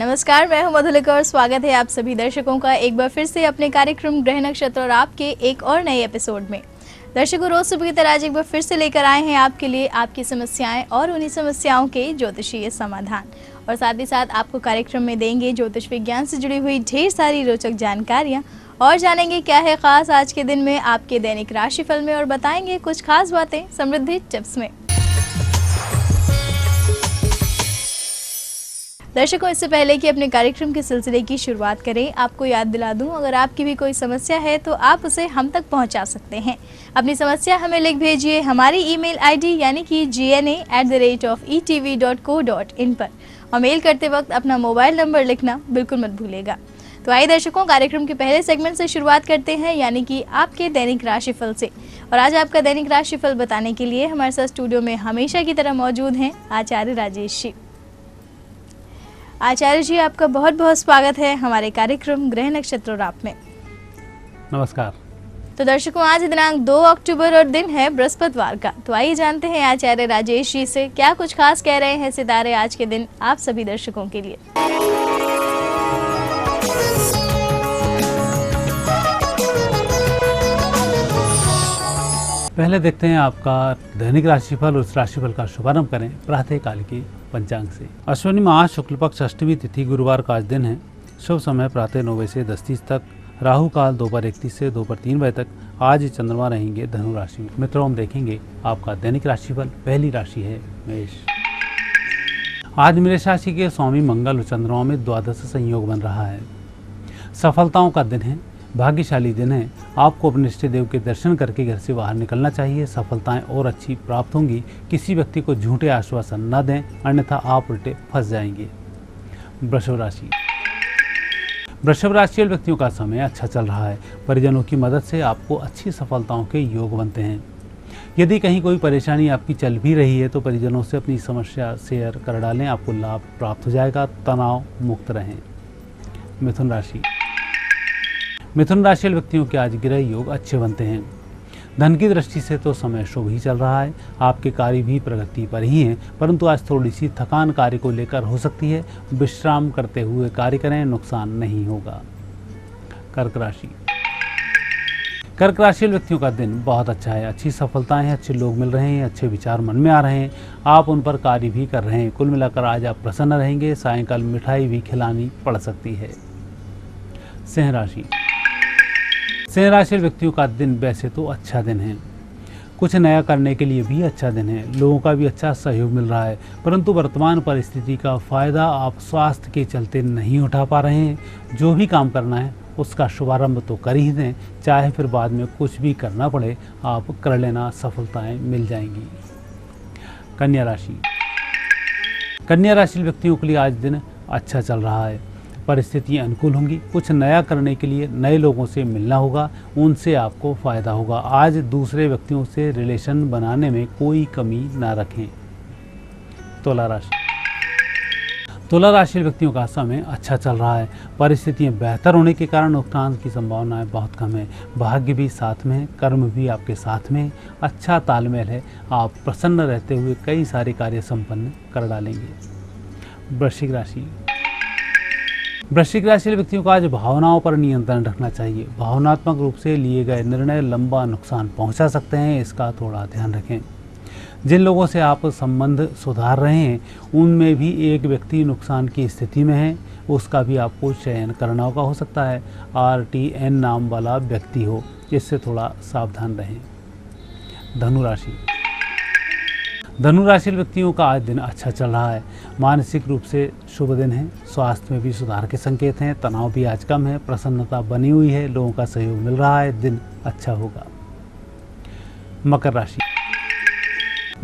नमस्कार, मैं हूं मधुलिका और स्वागत है आप सभी दर्शकों का एक बार फिर से अपने कार्यक्रम ग्रह नक्षत्र और आपके एक और नए एपिसोड में। दर्शकों, रोज सुबह की तरह आज एक बार फिर से लेकर आए हैं आपके लिए आपकी समस्याएं और उन्हीं समस्याओं के ज्योतिषीय समाधान, और साथ ही साथ आपको कार्यक्रम में देंगे ज्योतिष विज्ञान से जुड़ी हुई ढेर सारी रोचक जानकारियाँ और जानेंगे क्या है खास आज के दिन में आपके दैनिक राशिफल में, और बताएंगे कुछ खास बातें समृद्धि टिप्स में। दर्शकों, इससे पहले कि अपने कार्यक्रम के सिलसिले की शुरुआत करें, आपको याद दिला दूं, अगर आपकी भी कोई समस्या है तो आप उसे हम तक पहुंचा सकते हैं। अपनी समस्या हमें लिख भेजिए हमारी ईमेल आईडी यानी कि gna@etv.co.in पर, और मेल करते वक्त अपना मोबाइल नंबर लिखना बिल्कुल मत भूलेगा। तो आइए दर्शकों, कार्यक्रम के पहले सेगमेंट से शुरुआत करते हैं, यानी कि आपके दैनिक राशिफल से। और आज आपका दैनिक राशिफल बताने के लिए हमारे साथ स्टूडियो में हमेशा की तरह मौजूद हैं आचार्य राजेश जी। आचार्य जी, आपका बहुत बहुत स्वागत है हमारे कार्यक्रम ग्रह नक्षत्र और आप में। नमस्कार। तो दर्शकों, आज दिनांक 2 अक्टूबर और दिन है बृहस्पतिवार का। तो आइए जानते हैं आचार्य राजेश जी से क्या कुछ खास कह रहे हैं सितारे आज के दिन आप सभी दर्शकों के लिए। पहले देखते हैं आपका दैनिक राशिफल, उस राशिफल का शुभारंभ करें प्रातः काल की पंचांग से। अश्विनी माह शुक्ल पक्ष अष्टमी तिथि गुरुवार का आज दिन है। शुभ समय प्रातः 9 बजे से 10:30 तक, राहु काल दोपहर 1:30 से दोपहर 3 बजे तक। आज चंद्रमा रहेंगे धनु राशि में। मित्रों, हम देखेंगे आपका दैनिक राशिफल। पहली राशि है मेष। आज मेष राशि के स्वामी मंगल और चंद्रमा में द्वादश संयोग बन रहा है। सफलताओं का दिन है, भाग्यशाली दिन है। आपको अपने इष्ट देव के दर्शन करके घर से बाहर निकलना चाहिए। सफलताएं और अच्छी प्राप्त होंगी। किसी व्यक्ति को झूठे आश्वासन न दें, अन्यथा आप उल्टे फंस जाएंगे। वृषभ राशि। वृषभ राशि वाले व्यक्तियों का समय अच्छा चल रहा है। परिजनों की मदद से आपको अच्छी सफलताओं के योग बनते हैं। यदि कहीं कोई परेशानी आपकी चल भी रही है तो परिजनों से अपनी समस्या शेयर कर डालें, आपको लाभ प्राप्त हो जाएगा। तनाव मुक्त रहें। मिथुन राशि। मिथुन राशि वाले व्यक्तियों के आज गृह योग अच्छे बनते हैं। धन की दृष्टि से तो समय शुभ ही चल रहा है। आपके कार्य भी प्रगति पर ही हैं, परंतु आज थोड़ी सी थकान कार्य को लेकर हो सकती है। विश्राम करते हुए कार्य करें, नुकसान नहीं होगा। कर्क राशि। कर्क राशि वाले व्यक्तियों का दिन बहुत अच्छा है। अच्छी सफलताएं हैं, अच्छे लोग मिल रहे हैं, अच्छे विचार मन में आ रहे हैं। आप उन पर कार्य भी कर रहे हैं। कुल मिलाकर आज आप प्रसन्न रहेंगे। सायंकाल मिठाई भी खिलानी पड़ सकती है। सिंह राशि। सिंह राशि व्यक्तियों का दिन वैसे तो अच्छा दिन है। कुछ नया करने के लिए भी अच्छा दिन है। लोगों का भी अच्छा सहयोग मिल रहा है, परंतु वर्तमान परिस्थिति का फायदा आप स्वास्थ्य के चलते नहीं उठा पा रहे हैं। जो भी काम करना है उसका शुभारंभ तो कर ही दें, चाहे फिर बाद में कुछ भी करना पड़े, आप कर लेना, सफलताएं मिल जाएंगी। कन्या राशि। कन्या राशि व्यक्तियों के लिए आज दिन अच्छा चल रहा है। परिस्थितियाँ अनुकूल होंगी। कुछ नया करने के लिए नए लोगों से मिलना होगा, उनसे आपको फ़ायदा होगा। आज दूसरे व्यक्तियों से रिलेशन बनाने में कोई कमी ना रखें। तुला राशि। तुला राशि व्यक्तियों का समय अच्छा चल रहा है। परिस्थितियाँ बेहतर होने के कारण नुकसान की संभावनाएं बहुत कम है। भाग्य भी साथ में है, कर्म भी आपके साथ में है। अच्छा तालमेल है। आप प्रसन्न रहते हुए कई सारे कार्य संपन्न कर डालेंगे। वृश्चिक राशि। वृश्चिक राशि व्यक्तियों को आज भावनाओं पर नियंत्रण रखना चाहिए। भावनात्मक रूप से लिए गए निर्णय लंबा नुकसान पहुंचा सकते हैं, इसका थोड़ा ध्यान रखें। जिन लोगों से आप संबंध सुधार रहे हैं उनमें भी एक व्यक्ति नुकसान की स्थिति में है, उसका भी आपको चयन करना होगा। हो सकता है RTN नाम वाला व्यक्ति हो, इससे थोड़ा सावधान रहें। धनु राशि। धनु राशि व्यक्तियों का आज दिन अच्छा चल रहा है। मानसिक रूप से शुभ दिन है। स्वास्थ्य में भी सुधार के संकेत हैं। तनाव भी आज कम है। प्रसन्नता बनी हुई है। लोगों का सहयोग मिल रहा है। दिन अच्छा होगा। मकर राशि।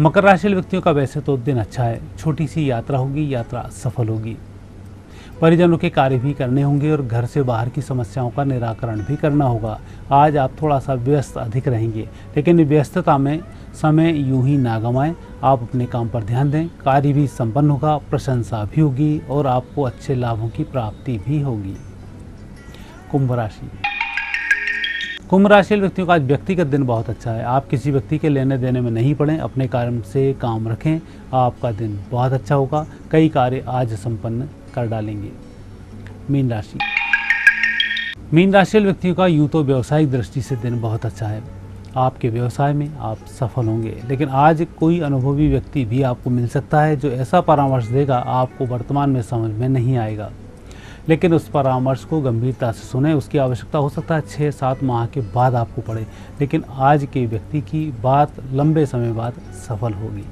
मकर राशि व्यक्तियों का वैसे तो दिन अच्छा है। छोटी सी यात्रा होगी, यात्रा सफल होगी। परिजनों के कार्य भी करने होंगे और घर से बाहर की समस्याओं का निराकरण भी करना होगा। आज आप थोड़ा सा व्यस्त अधिक रहेंगे, लेकिन व्यस्तता में समय यूं ही ना गंवाएं। आप अपने काम पर ध्यान दें। कार्य भी संपन्न होगा, प्रशंसा भी होगी और आपको अच्छे लाभों की प्राप्ति भी होगी। कुंभ राशि। कुंभ राशि व्यक्तियों का आज व्यक्तिगत दिन बहुत अच्छा है। आप किसी व्यक्ति के लेने देने में नहीं पड़ें। अपने कार्य से काम रखें। आपका दिन बहुत अच्छा होगा। कई कार्य आज संपन्न कर डालेंगे। मीन राशि। मीन राशि वाले व्यक्तियों का यूं तो व्यवसायिक दृष्टि से दिन बहुत अच्छा है। आपके व्यवसाय में आप सफल होंगे, लेकिन आज कोई अनुभवी व्यक्ति भी आपको मिल सकता है जो ऐसा परामर्श देगा आपको वर्तमान में समझ में नहीं आएगा, लेकिन उस परामर्श को गंभीरता से सुने। उसकी आवश्यकता हो सकता है 6-7 माह के बाद आपको पड़े, लेकिन आज के व्यक्ति की बात लंबे समय बाद सफल होगी।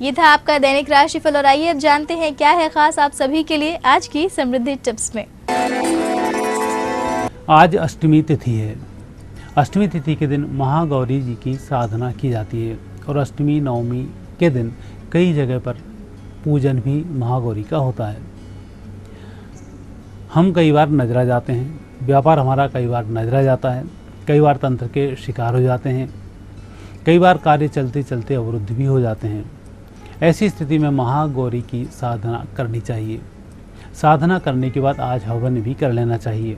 ये था आपका दैनिक राशिफल और आइए अब जानते हैं क्या है खास आप सभी के लिए आज की समृद्धि टिप्स में। आज अष्टमी तिथि है। अष्टमी तिथि के दिन महागौरी जी की साधना की जाती है और अष्टमी नवमी के दिन कई जगह पर पूजन भी महागौरी का होता है। हम कई बार नजरा जाते हैं, व्यापार हमारा कई बार नजरा जाता है, कई बार तंत्र के शिकार हो जाते हैं, कई बार कार्य चलते चलते अवरुद्ध भी हो जाते हैं। ऐसी स्थिति में महागौरी की साधना करनी चाहिए। साधना करने के बाद आज हवन भी कर लेना चाहिए।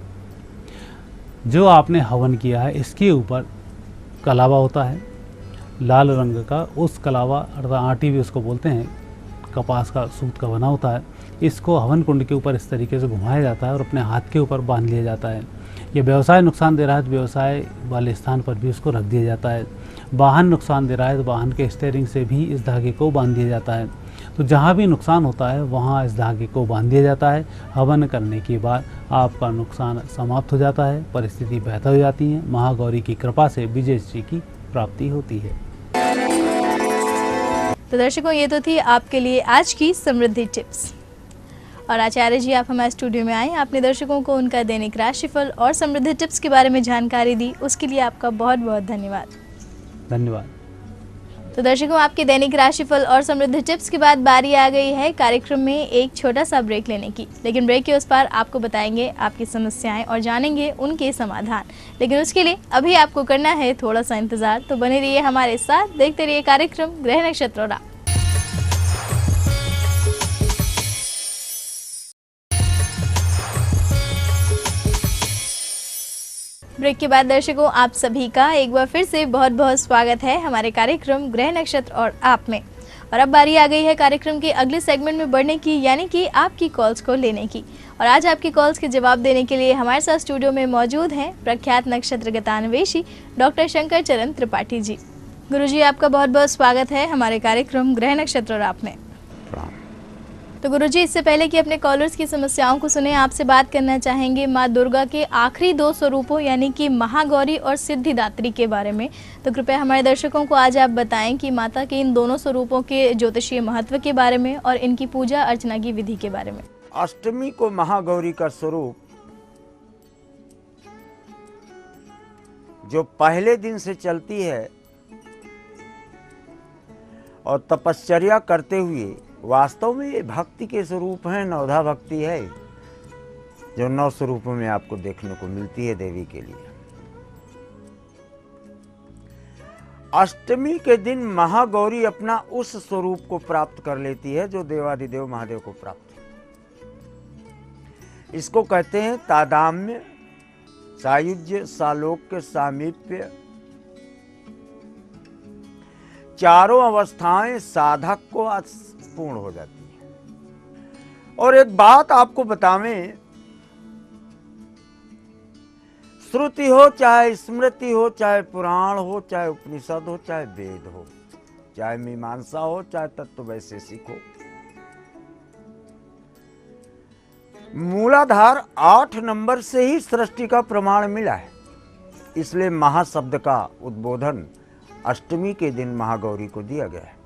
जो आपने हवन किया है इसके ऊपर कलावा होता है लाल रंग का, उस कलावा अर्थात आटी भी उसको बोलते हैं, कपास का सूत का बना होता है। इसको हवन कुंड के ऊपर इस तरीके से घुमाया जाता है और अपने हाथ के ऊपर बांध लिया जाता है। ये व्यवसाय नुकसान दे रहा है तो व्यवसाय वाले स्थान पर भी उसको रख दिया जाता है। वाहन नुकसान दे रहा है तो वाहन के स्टीयरिंग से भी इस धागे को बांध दिया जाता है। तो जहाँ भी नुकसान होता है वहाँ इस धागे को बांध दिया जाता है। हवन करने के बाद आपका नुकसान समाप्त हो जाता है, परिस्थिति बेहतर हो जाती है। महागौरी की कृपा से विजय श्री की प्राप्ति होती है। तो दर्शकों, ये तो थी आपके लिए आज की समृद्धि टिप्स। और आचार्य जी, आप हमारे स्टूडियो में आए, आपने दर्शकों को उनका दैनिक राशिफल और समृद्धि टिप्स के बारे में जानकारी दी, उसके लिए आपका बहुत बहुत धन्यवाद। धन्यवाद। तो दर्शकों, आपके दैनिक राशिफल और समृद्धि टिप्स के बाद बारी आ गई है कार्यक्रम में एक छोटा सा ब्रेक लेने की। लेकिन ब्रेक के उस पार आपको बताएंगे आपकी समस्याएं और जानेंगे उनके समाधान। लेकिन उसके लिए अभी आपको करना है थोड़ा सा इंतजार। तो बने रहिए हमारे साथ, देखते रहिए कार्यक्रम ग्रह नक्षत्र और आप। ब्रेक के बाद दर्शकों, आप सभी का एक बार फिर से बहुत बहुत स्वागत है हमारे कार्यक्रम ग्रह नक्षत्र और आप में। और अब बारी आ गई है कार्यक्रम के अगले सेगमेंट में बढ़ने की, यानी कि आपकी कॉल्स को लेने की। और आज आपकी कॉल्स के जवाब देने के लिए हमारे साथ स्टूडियो में मौजूद हैं प्रख्यात नक्षत्र गतान्वेषी डॉक्टर शंकर चरण त्रिपाठी जी। गुरुजी, आपका बहुत बहुत स्वागत है हमारे कार्यक्रम ग्रह नक्षत्र और आप में। तो गुरुजी, इससे पहले कि अपने कॉलर्स की समस्याओं को सुने, आपसे बात करना चाहेंगे माँ दुर्गा के आखिरी 2 स्वरूपों यानी कि महागौरी और सिद्धिदात्री के बारे में। तो कृपया हमारे दर्शकों को आज आप बताएं कि माता के इन दोनों स्वरूपों के ज्योतिषीय महत्व के बारे में और इनकी पूजा अर्चना की विधि के बारे में। अष्टमी को महागौरी का स्वरूप जो पहले दिन से चलती है और तपश्चर्या करते हुए, वास्तव में ये भक्ति के स्वरूप हैं, नवधा भक्ति है जो 9 स्वरूपों में आपको देखने को मिलती है देवी के लिए। अष्टमी के दिन महागौरी अपना उस स्वरूप को प्राप्त कर लेती है जो देवाधिदेव महादेव को प्राप्त है। इसको कहते हैं तादाम्य, सायुज्य, सालोक्य, सामीप्य। चारों अवस्थाएं साधक को पूर्ण हो जाती है। और एक बात आपको बतावें, श्रुति हो चाहे स्मृति हो, चाहे पुराण हो, चाहे उपनिषद हो, चाहे वेद हो, चाहे मीमांसा हो, चाहे तत्व वैशेषिक हो, मूलाधार 8 नंबर से ही सृष्टि का प्रमाण मिला है। इसलिए महाशब्द का उद्बोधन अष्टमी के दिन महागौरी को दिया गया है।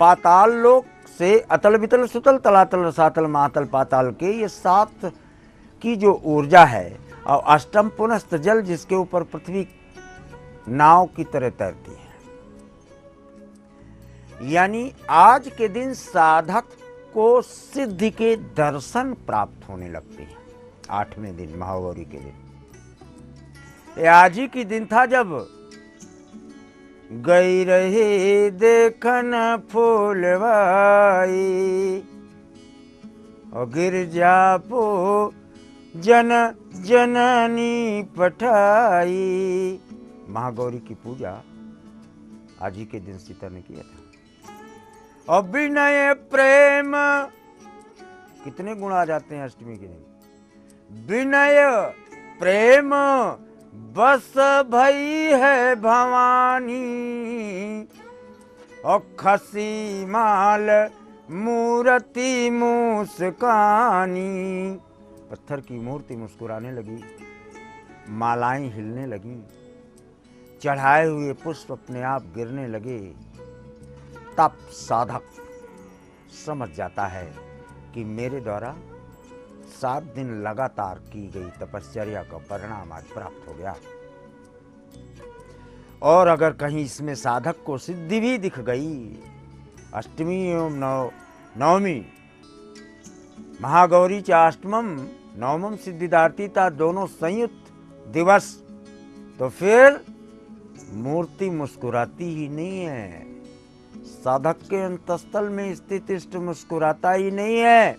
पाताल लोक से अतल वितल सुतल तलातल रसातल महातल पाताल के ये 7 की जो ऊर्जा है, और अष्टम पुनस्त जल जिसके ऊपर पृथ्वी नाव की तरह तैरती है। यानी आज के दिन साधक को सिद्धि के दर्शन प्राप्त होने लगते हैं। 8वें दिन महागौरी के दिन, आज ही की दिन था जब गई रही देखन फूलवाई और गिरजा पो जन जननी पठाई। महागौरी की पूजा आज ही के दिन सीता ने किया था। अभिनय प्रेम, कितने गुण आ जाते हैं अष्टमी के दिन। विनय प्रेम बस भई है भवानी, और खसी माल मूर्ति मुस्कानी। पत्थर की मूर्ति मुस्कुराने लगी, मालाएं हिलने लगी, चढ़ाए हुए पुष्प अपने आप गिरने लगे। तब साधक समझ जाता है कि मेरे द्वारा 7 दिन लगातार की गई तपश्चर्या का परिणाम आज प्राप्त हो गया। और अगर कहीं इसमें साधक को सिद्धि भी दिख गई, अष्टमी एवं नवमी महागौरी च अष्टमम नवमम सिद्धिदार्थिता दोनों संयुक्त दिवस, तो फिर मूर्ति मुस्कुराती ही नहीं है। साधक के अंतस्थल में स्थित इष्ट मुस्कुराता ही नहीं है।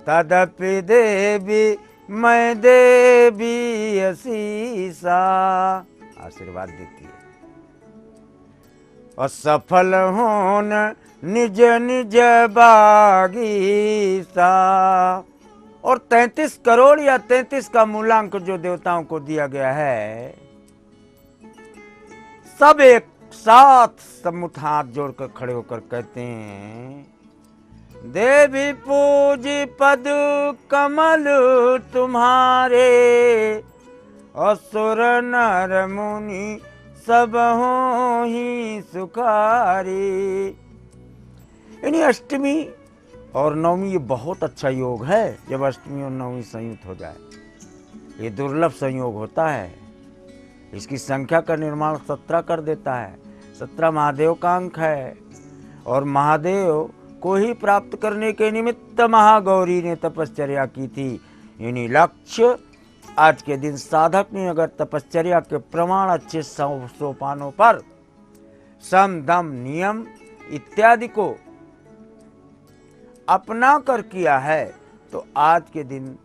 तदपि देवी मैं देवी असीसा, आशीर्वाद देती है। और सफल होन निज निज बागीसा। और 33 करोड़ या 33 का मूलांक जो देवताओं को दिया गया है, सब एक साथ सम्मुख हाथ जोड़कर खड़े होकर कहते हैं, देवी पूजी पद कमल तुम्हारे, असुर नर मुनि सब हो ही सुखारी। यानी अष्टमी और नवमी ये बहुत अच्छा योग है। जब अष्टमी और नवमी संयुक्त हो जाए, ये दुर्लभ संयोग होता है। इसकी संख्या का निर्माण 17 कर देता है। 17 महादेव का अंक है, और महादेव को ही प्राप्त करने के निमित्त महागौरी ने तपश्चर्या की थी। यानी लक्ष्य आज के दिन साधक ने अगर तपश्चर्या के प्रमाण अच्छे सोपानों पर सम दम नियम इत्यादि को अपना कर किया है, तो आज के दिन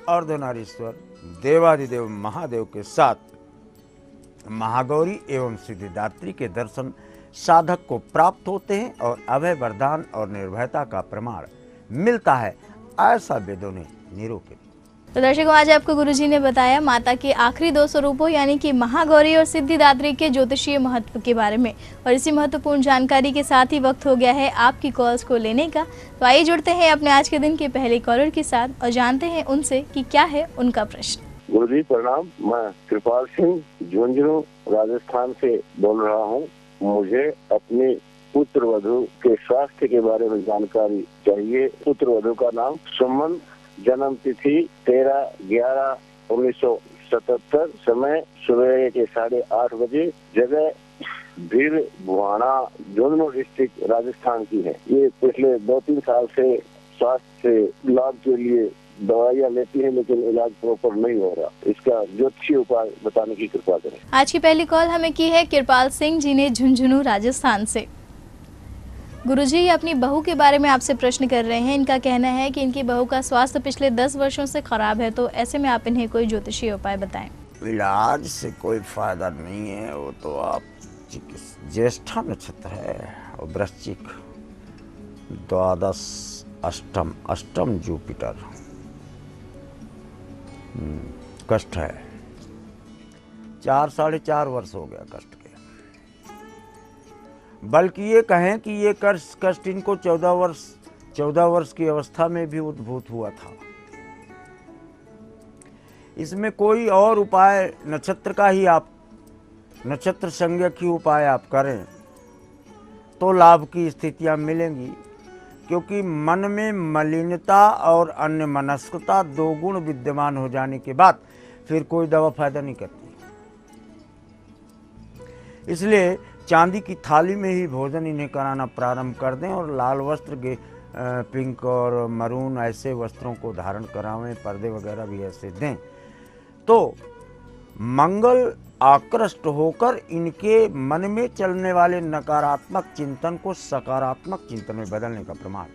अर्धनारीश्वर देवादिदेव महादेव के साथ महागौरी एवं सिद्धिदात्री के दर्शन साधक को प्राप्त होते हैं और अभय वरदान और निर्भयता का प्रमाण मिलता है, ऐसा वेदों ने निरूपित। तो दर्शकों, आज आपको गुरुजी ने बताया माता के आखिरी 2 स्वरूपों यानी कि महागौरी और सिद्धिदात्री के ज्योतिषीय महत्व के बारे में। और इसी महत्वपूर्ण जानकारी के साथ ही वक्त हो गया है आपकी कॉल्स को लेने का। तो आइए जुड़ते हैं अपने आज के दिन के पहले कॉलर के साथ और जानते हैं उनसे कि क्या है उनका प्रश्न। गुरुजी प्रणाम, मैं कृपाल सिंह झुंझुनू राजस्थान से बोल रहा हूँ। मुझे अपने पुत्र वधू के स्वास्थ्य के बारे में जानकारी चाहिए। पुत्र वधू का नाम सुमन, जन्म तिथि 13/11/1977, समय सुबह के 8:30 बजे, जगह भीड़ भुआना, झुंझुनू डिस्ट्रिक्ट राजस्थान की है। ये पिछले 2-3 साल से स्वास्थ्य से लाभ के लिए दवाइयाँ लेती है, लेकिन इलाज प्रॉपर नहीं हो रहा। इसका ज्योतिषीय उपाय बताने की कृपा करें। आज की पहली कॉल हमें की है कृपाल सिंह जी ने झुंझुनू राजस्थान से। गुरुजी ये अपनी बहू के बारे में आपसे प्रश्न कर रहे हैं। इनका कहना है कि इनकी बहू का स्वास्थ्य पिछले 10 वर्षों से खराब है, तो ऐसे में आप इन्हें कोई ज्योतिषीय उपाय बताएं। इलाज से कोई फायदा नहीं है। वो तो आप ज्येष्ठा नक्षत्र है और वृश्चिक, द्वादश अष्टम जुपिटर, कष्ट है। 4-4.5 वर्ष हो गया कष्ट के। बल्कि ये कहें कि ये कष्ट इनको 14 वर्ष की अवस्था में भी उद्भूत हुआ था। इसमें कोई और उपाय नक्षत्र का ही आप नक्षत्र संज्ञक ही उपाय आप करें तो लाभ की स्थितियां मिलेंगी, क्योंकि मन में मलिनता और अन्य मनस्कता 2 गुण विद्यमान हो जाने के बाद फिर कोई दवा फायदा नहीं करती। इसलिए चांदी की थाली में ही भोजन इन्हें कराना प्रारंभ कर दें और लाल वस्त्र, पिंक और मरून ऐसे वस्त्रों को धारण करावें, पर्दे वगैरह भी ऐसे दें, तो मंगल आकृष्ट होकर इनके मन में चलने वाले नकारात्मक चिंतन को सकारात्मक चिंतन में बदलने का प्रमाण।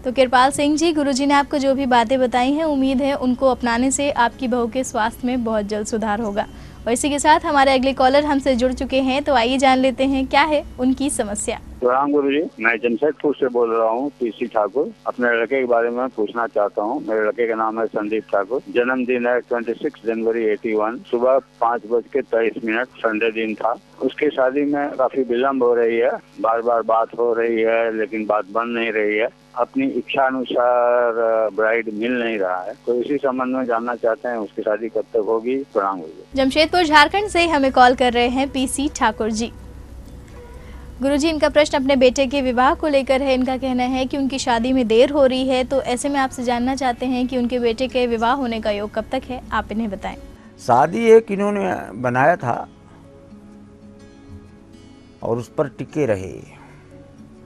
तो कृपाल सिंह जी, गुरुजी ने आपको जो भी बातें बताई हैं, उम्मीद है उनको अपनाने से आपकी बहू के स्वास्थ्य में बहुत जल्द सुधार होगा। और इसी के साथ हमारे अगले कॉलर हमसे जुड़ चुके हैं, तो आइए जान लेते हैं क्या है उनकी समस्या। प्रणाम गुरु जी, मैं जमशेदपुर से बोल रहा हूँ, पीसी ठाकुर। अपने लड़के के बारे में पूछना चाहता हूँ। मेरे लड़के का नाम है संदीप ठाकुर। जन्मदिन है 26 जनवरी 81। सुबह 5:23 संडे दिन था। उसकी शादी में काफी विलम्ब हो रही है, बार बार बात हो रही है लेकिन बात बन नहीं रही है। अपनी इच्छा अनुसार ब्राइड मिल नहीं रहा है, तो इसी संबंध में जानना चाहते हैं उसकी शादी कब तक होगी। प्रणाम गुरु। जमशेदपुर झारखंड से हमें कॉल कर रहे हैं पीसी ठाकुर जी। गुरुजी, इनका प्रश्न अपने बेटे के विवाह को लेकर है। इनका कहना है कि उनकी शादी में देर हो रही है, तो ऐसे में आपसे जानना चाहते हैं कि उनके बेटे के विवाह होने का योग कब तक है, आप इन्हें बताएं। शादी एक इन्होंने बनाया था और उस पर टिके रहे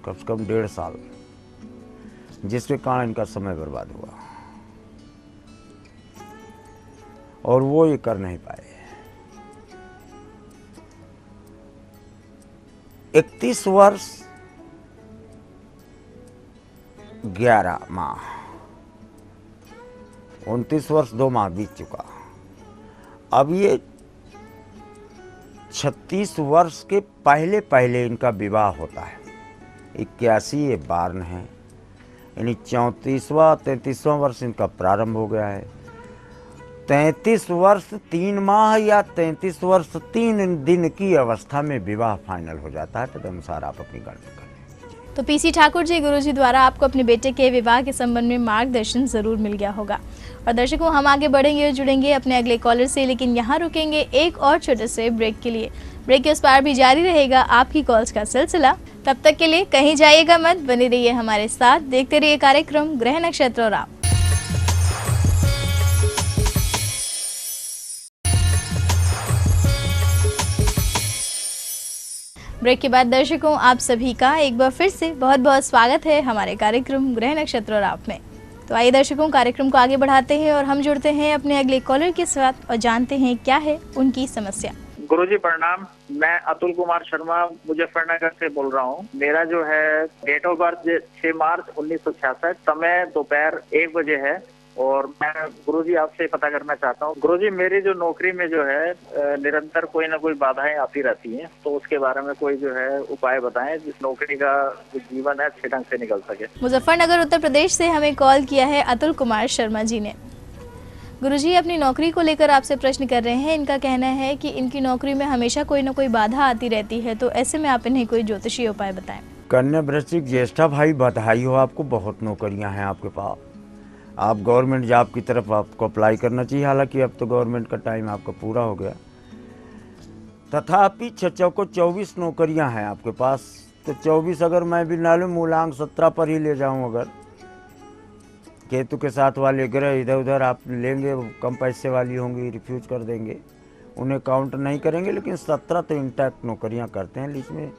कम से कम 1.5 साल, जिसके कारण इनका समय बर्बाद हुआ और वो ये कर नहीं पाए। 31 वर्ष 11 माह, 29 वर्ष 2 माह बीत चुका। अब ये 36 वर्ष के पहले पहले इनका विवाह होता है। 81 ये बार्न है, यानी 34वां 33वां वर्ष इनका प्रारंभ हो गया है। 33 वर्ष 3 माह या 33 वर्ष 3 दिन की अवस्था में विवाह फाइनल हो जाता है। तदनुसार आप अपनी गणना करें। तो पीसी ठाकुर जी, गुरुजी द्वारा आपको अपने बेटे के विवाह के संबंध में मार्गदर्शन जरूर मिल गया होगा। और दर्शकों, हम आगे बढ़ेंगे और जुड़ेंगे अपने अगले कॉलर से, लेकिन यहाँ रुकेंगे एक और छोटे से ब्रेक के लिए। ब्रेक के उस पार भी जारी रहेगा आपकी कॉल्स का सिलसिला। तब तक के लिए कहीं जाइएगा मत, बने रहिए हमारे साथ, देखते रहिए कार्यक्रम ग्रह नक्षत्र और आप। ब्रेक के बाद दर्शकों, आप सभी का एक बार फिर से बहुत बहुत स्वागत है हमारे कार्यक्रम ग्रह नक्षत्र और आप में। तो आइए दर्शकों, कार्यक्रम को आगे बढ़ाते हैं और हम जुड़ते हैं अपने अगले कॉलर के साथ और जानते हैं क्या है उनकी समस्या। गुरुजी प्रणाम, मैं अतुल कुमार शर्मा मुजफ्फरनगर से बोल रहा हूँ। मेरा जो है डेट ऑफ बर्थ 6 मार्च 1966, समय दोपहर 1 बजे है और मैं गुरुजी आपसे पता करना चाहता हूँ। गुरुजी, मेरी जो नौकरी में जो है निरंतर कोई ना कोई बाधाएं आती रहती हैं, तो उसके बारे में कोई जो है उपाय बताएं जिस नौकरी का जो जीवन है अच्छे ढंग से निकल सके। मुजफ्फरनगर उत्तर प्रदेश से हमें कॉल किया है अतुल कुमार शर्मा जी ने। गुरुजी अपनी नौकरी को लेकर आपसे प्रश्न कर रहे हैं। इनका कहना है कि इनकी नौकरी में हमेशा कोई ना कोई बाधा आती रहती है, तो ऐसे में आप इन्हें कोई ज्योतिषीय उपाय बताएं। कन्या वृश्चिक ज्येष्ठा भाई, बधाई हो आपको, बहुत नौकरियां हैं आपके पास। आप गवर्नमेंट जॉब की तरफ आपको अप्लाई करना चाहिए। हालांकि अब तो गवर्नमेंट का टाइम आपका पूरा हो गया, तथापि 6 को 24 नौकरियां हैं आपके पास। तो 24 अगर मैं भी ना लूँ, मूलांक 17 पर ही ले जाऊं, अगर केतु के साथ वाले ग्रह इधर उधर आप लेंगे, कम पैसे वाली होंगी, रिफ्यूज कर देंगे, उन्हें काउंट नहीं करेंगे। लेकिन 17 तो इंटैक्ट नौकरियां करते हैं। इसमें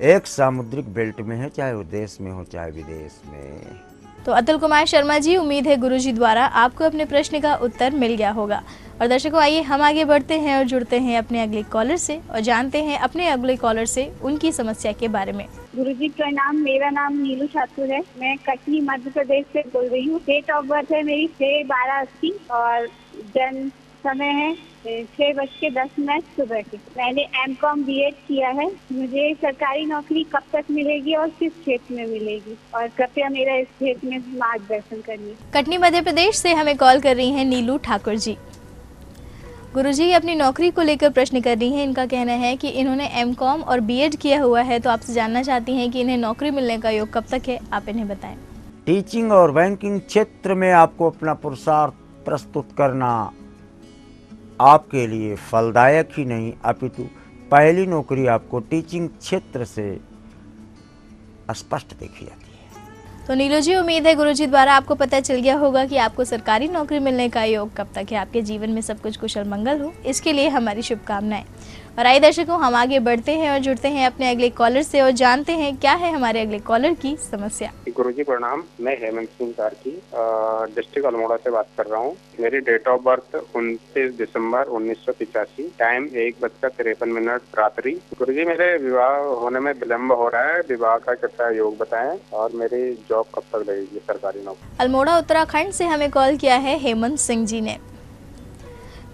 एक सामुद्रिक बेल्ट में है, चाहे वो देश में हो चाहे विदेश में। तो अतुल कुमार शर्मा जी, उम्मीद है गुरुजी द्वारा आपको अपने प्रश्न का उत्तर मिल गया होगा। और दर्शकों, आइए हम आगे बढ़ते हैं और जुड़ते हैं अपने अगले कॉलर से और जानते हैं अपने अगले कॉलर से उनकी समस्या के बारे में। गुरुजी प्रणाम, मेरा नाम नीलू ठाकुर है। मैं कटनी मध्य प्रदेश से बोल रही हूँ। डेट ऑफ बर्थ है मेरी 6/12/80 और जन्म समय है 6:10 सुबह के। मैंने M.Com B.Ed किया है। मुझे सरकारी नौकरी कब तक मिलेगी और किस क्षेत्र में मिलेगी, और कृपया मेरा इस क्षेत्र में मार्गदर्शन करिए। कटनी मध्य प्रदेश से हमें कॉल कर रही हैं नीलू ठाकुर जी। गुरुजी अपनी नौकरी को लेकर प्रश्न कर रही हैं। इनका कहना है कि इन्होंने M.Com और B.Ed किया हुआ है, तो आपसे जानना चाहती हैं कि इन्हें नौकरी मिलने का योग कब तक है, आप इन्हें बताएं। टीचिंग और बैंकिंग क्षेत्र में आपको अपना पुरुषार्थ प्रस्तुत करना आपके लिए फलदायक ही नहीं, अपितु पहली नौकरी आपको टीचिंग क्षेत्र से स्पष्ट देखी जाती है। तो नीलू जी, उम्मीद है गुरुजी द्वारा आपको पता चल गया होगा कि आपको सरकारी नौकरी मिलने का योग कब तक है। आपके जीवन में सब कुछ कुशल मंगल हो, इसके लिए हमारी शुभकामनाएं। और आइए दर्शकों, हम आगे बढ़ते हैं और जुड़ते हैं अपने अगले कॉलर से और जानते हैं क्या है हमारे अगले कॉलर की समस्या। गुरुजी प्रणाम, मैं हेमंत सिंह कारकी डिस्ट्रिक्ट अल्मोड़ा से बात कर रहा हूँ। मेरी डेट ऑफ बर्थ 29 दिसंबर 1985, टाइम 1:53 रात्रि। गुरुजी, मेरे विवाह होने में विलम्ब हो रहा है, विवाह का कृपया योग बताएं और मेरी जॉब कब तक लगेगी सरकारी नौकरी। अल्मोड़ा उत्तराखंड से हमें कॉल किया है हेमंत सिंह जी ने।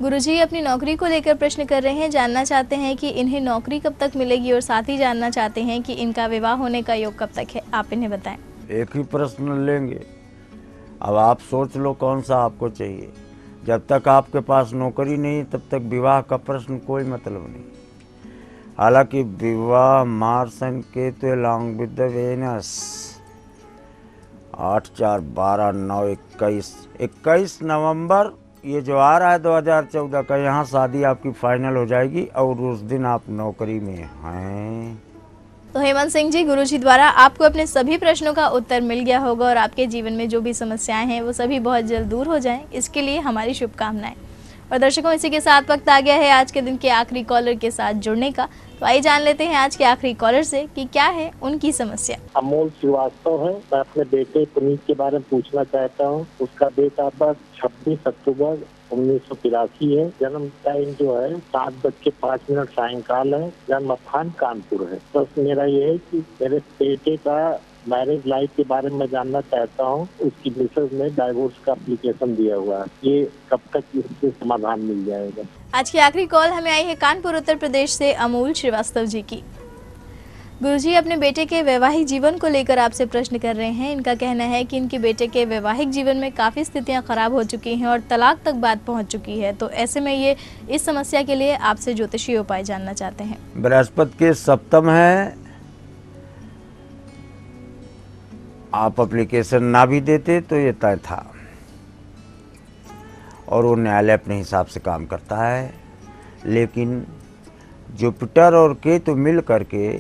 गुरुजी अपनी नौकरी को लेकर प्रश्न कर रहे हैं, जानना चाहते हैं कि इन्हें नौकरी कब तक मिलेगी और साथ ही जानना चाहते हैं कि इनका विवाह होने का योग कब तक है, आप इन्हें बताएं। एक ही प्रश्न लेंगे, अब आप सोच लो कौन सा आपको चाहिए। जब तक आपके पास नौकरी नहीं तब तक विवाह का प्रश्न कोई मतलब नहीं। हालांकि विवाह Mars and Ketu long with the Venus 8, 4, 12, 9, 21 नवंबर ये जो आ रहा है 2014 का, यहाँ शादी आपकी फाइनल हो जाएगी और उस दिन आप नौकरी में हैं। तो हेमंत सिंह जी, गुरुजी द्वारा आपको अपने सभी प्रश्नों का उत्तर मिल गया होगा और आपके जीवन में जो भी समस्याएं हैं वो सभी बहुत जल्द दूर हो जाएं, इसके लिए हमारी शुभकामनाएं। और दर्शकों, इसी के साथ वक्त आ गया है आज के दिन के आखिरी कॉलर के साथ जुड़ने का। तो आइए जान लेते हैं आज के आखिरी कॉलर से कि क्या है उनकी समस्या। अमोल श्रीवास्तव है। मैं अपने बेटे पुनीत के बारे में पूछना चाहता हूँ। उसका डेट ऑफ बर्थ 26 अक्टूबर 1983 है। जन्म टाइम जो है 7:05 सायंकाल है। जन्म स्थान कानपुर है। बस मेरा ये है कि मेरे बेटे का मैरिज लाइफ के बारे में जानना चाहता हूँ। उसकी मिसेज ने डाइवोर्स का एप्लीकेशन दिया हुआ है, ये कब तक इससे समाधान मिल जाएगा। आज की आखिरी कॉल हमें आई है कानपुर उत्तर प्रदेश से अमोल श्रीवास्तव जी की। गुरुजी अपने बेटे के वैवाहिक जीवन को लेकर आपसे प्रश्न कर रहे हैं। इनका कहना है कि इनके बेटे के वैवाहिक जीवन में काफ़ी स्थितियां खराब हो चुकी हैं और तलाक तक बात पहुंच चुकी है। तो ऐसे में ये इस समस्या के लिए आपसे ज्योतिषीय उपाय जानना चाहते हैं। बृहस्पति के सप्तम है, आप एप्लीकेशन ना भी देते तो ये तय था और वो न्यायालय अपने हिसाब से काम करता है। लेकिन जुपिटर और केतु मिल करके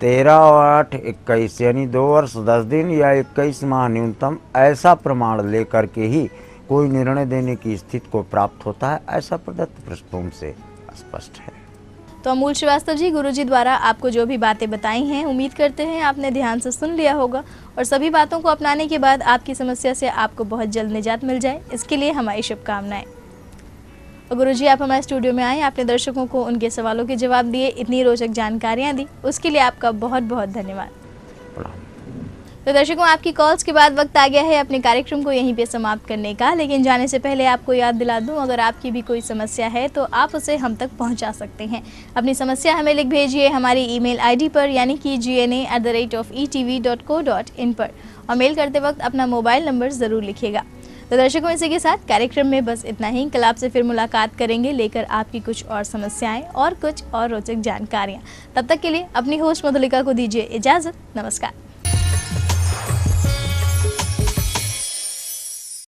13 और 8 21 यानी 2 वर्ष 10 दिन या 21 माह न्यूनतम ऐसा प्रमाण लेकर के ही कोई निर्णय देने की स्थिति को प्राप्त होता है, ऐसा प्रदत्त पृष्ठभूमि से स्पष्ट है। तो अमोल श्रीवास्तव जी, गुरुजी द्वारा आपको जो भी बातें बताई हैं, उम्मीद करते हैं आपने ध्यान से सुन लिया होगा और सभी बातों को अपनाने के बाद आपकी समस्या से आपको बहुत जल्द निजात मिल जाए, इसके लिए हमारी शुभकामनाएं। और गुरुजी, आप हमारे स्टूडियो में आए, आपने दर्शकों को उनके सवालों के जवाब दिए, इतनी रोचक जानकारियां दी, उसके लिए आपका बहुत बहुत धन्यवाद। तो दर्शकों, आपकी कॉल्स के बाद वक्त आ गया है अपने कार्यक्रम को यहीं पे समाप्त करने का। लेकिन जाने से पहले आपको याद दिला दूं, अगर आपकी भी कोई समस्या है तो आप उसे हम तक पहुंचा सकते हैं। अपनी समस्या हमें लिख भेजिए हमारी ईमेल आईडी पर, यानी कि gna@etv.co.in पर, और मेल करते वक्त अपना मोबाइल नंबर ज़रूर लिखिएगा। तो दर्शकों, इसी के साथ कार्यक्रम में बस इतना ही। कल आपसे फिर मुलाकात करेंगे लेकर आपकी कुछ और समस्याएं और कुछ और रोचक जानकारियाँ। तब तक के लिए अपनी होस्ट मधुलिका को दीजिए इजाज़त। नमस्कार।